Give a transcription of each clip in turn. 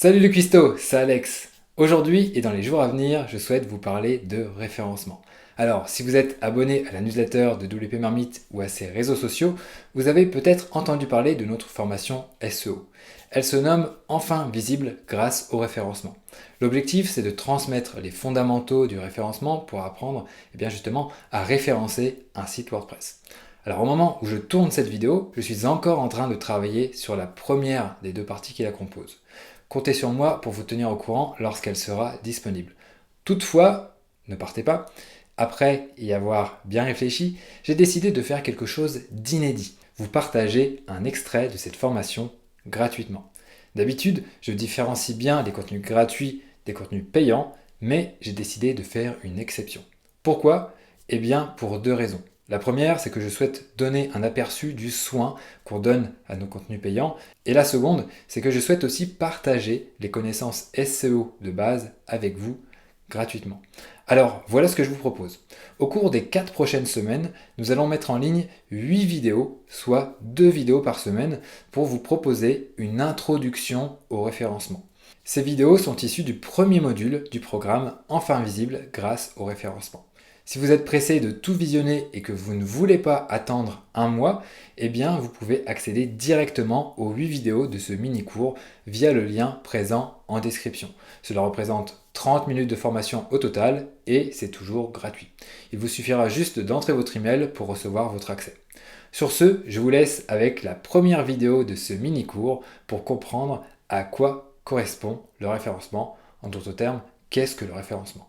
Salut le cuistot, c'est Alex. Aujourd'hui et dans les jours à venir, je souhaite vous parler de référencement. Alors, si vous êtes abonné à la newsletter de WP Marmite ou à ses réseaux sociaux, vous avez peut-être entendu parler de notre formation SEO. Elle se nomme Enfin visible grâce au référencement. L'objectif, c'est de transmettre les fondamentaux du référencement pour apprendre justement à référencer un site WordPress. Alors au moment où je tourne cette vidéo, je suis encore en train de travailler sur la première des deux parties qui la composent. Comptez sur moi pour vous tenir au courant lorsqu'elle sera disponible. Toutefois, ne partez pas, après y avoir bien réfléchi, j'ai décidé de faire quelque chose d'inédit. Vous partager un extrait de cette formation gratuitement. D'habitude, je différencie bien les contenus gratuits des contenus payants, mais j'ai décidé de faire une exception. Pourquoi? Eh bien, pour deux raisons. La première, c'est que je souhaite donner un aperçu du soin qu'on donne à nos contenus payants. Et la seconde, c'est que je souhaite aussi partager les connaissances SEO de base avec vous gratuitement. Alors, voilà ce que je vous propose. Au cours des 4 prochaines semaines, nous allons mettre en ligne 8 vidéos, soit 2 vidéos par semaine, pour vous proposer une introduction au référencement. Ces vidéos sont issues du premier module du programme Enfin visible grâce au référencement. Si vous êtes pressé de tout visionner et que vous ne voulez pas attendre un mois, eh bien vous pouvez accéder directement aux 8 vidéos de ce mini-cours via le lien présent en description. Cela représente 30 minutes de formation au total et c'est toujours gratuit. Il vous suffira juste d'entrer votre email pour recevoir votre accès. Sur ce, je vous laisse avec la première vidéo de ce mini-cours pour comprendre à quoi correspond le référencement. En d'autres termes, qu'est-ce que le référencement?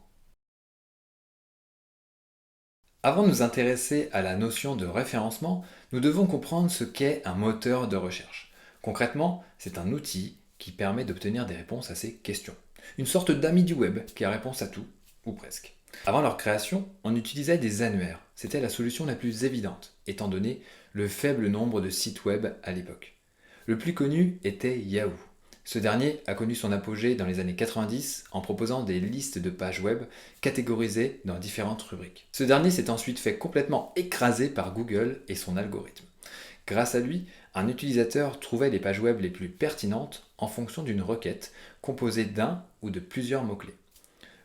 Avant de nous intéresser à la notion de référencement, nous devons comprendre ce qu'est un moteur de recherche. Concrètement, c'est un outil qui permet d'obtenir des réponses à ces questions. Une sorte d'ami du web qui a réponse à tout, ou presque. Avant leur création, on utilisait des annuaires. C'était la solution la plus évidente, étant donné le faible nombre de sites web à l'époque. Le plus connu était Yahoo. Ce dernier a connu son apogée dans les années 90 en proposant des listes de pages web catégorisées dans différentes rubriques. Ce dernier s'est ensuite fait complètement écraser par Google et son algorithme. Grâce à lui, un utilisateur trouvait les pages web les plus pertinentes en fonction d'une requête composée d'un ou de plusieurs mots-clés.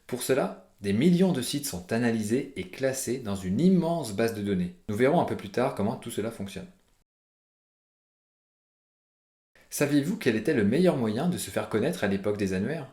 Pour cela, des millions de sites sont analysés et classés dans une immense base de données. Nous verrons un peu plus tard comment tout cela fonctionne. Saviez-vous quel était le meilleur moyen de se faire connaître à l'époque des annuaires?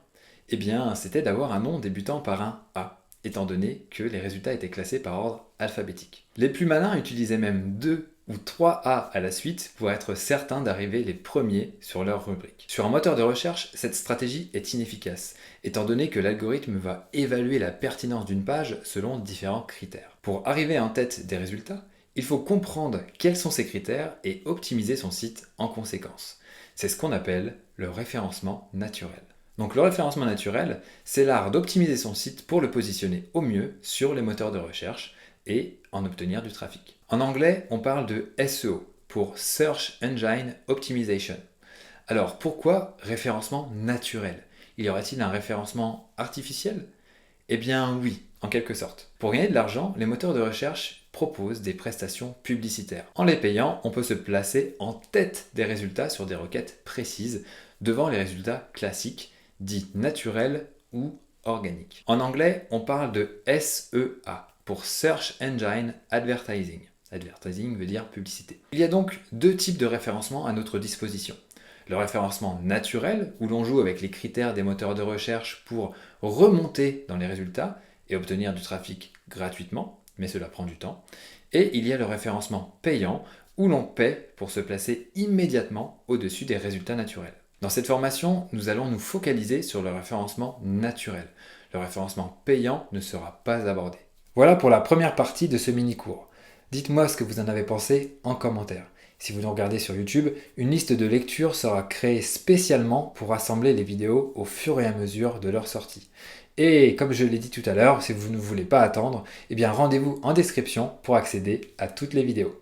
Eh bien, c'était d'avoir un nom débutant par un A, étant donné que les résultats étaient classés par ordre alphabétique. Les plus malins utilisaient même 2 ou 3 A à la suite pour être certains d'arriver les premiers sur leur rubrique. Sur un moteur de recherche, cette stratégie est inefficace, étant donné que l'algorithme va évaluer la pertinence d'une page selon différents critères. Pour arriver en tête des résultats, il faut comprendre quels sont ces critères et optimiser son site en conséquence. C'est ce qu'on appelle le référencement naturel. Donc le référencement naturel, c'est l'art d'optimiser son site pour le positionner au mieux sur les moteurs de recherche et en obtenir du trafic. En anglais, on parle de SEO pour Search Engine Optimization. Alors pourquoi référencement naturel? Y aurait-il un référencement artificiel? Eh bien oui, en quelque sorte. Pour gagner de l'argent, les moteurs de recherche proposent des prestations publicitaires. En les payant, on peut se placer en tête des résultats sur des requêtes précises, devant les résultats classiques, dits naturels ou organiques. En anglais, on parle de SEA, pour Search Engine Advertising. Advertising veut dire publicité. Il y a donc deux types de référencement à notre disposition. Le référencement naturel, où l'on joue avec les critères des moteurs de recherche pour remonter dans les résultats et obtenir du trafic gratuitement, mais cela prend du temps. Et il y a le référencement payant, où l'on paie pour se placer immédiatement au-dessus des résultats naturels. Dans cette formation, nous allons nous focaliser sur le référencement naturel. Le référencement payant ne sera pas abordé. Voilà pour la première partie de ce mini-cours. Dites-moi ce que vous en avez pensé en commentaire. Si vous nous regardez sur YouTube, une liste de lecture sera créée spécialement pour rassembler les vidéos au fur et à mesure de leur sortie. Et comme je l'ai dit tout à l'heure, si vous ne voulez pas attendre, eh bien rendez-vous en description pour accéder à toutes les vidéos.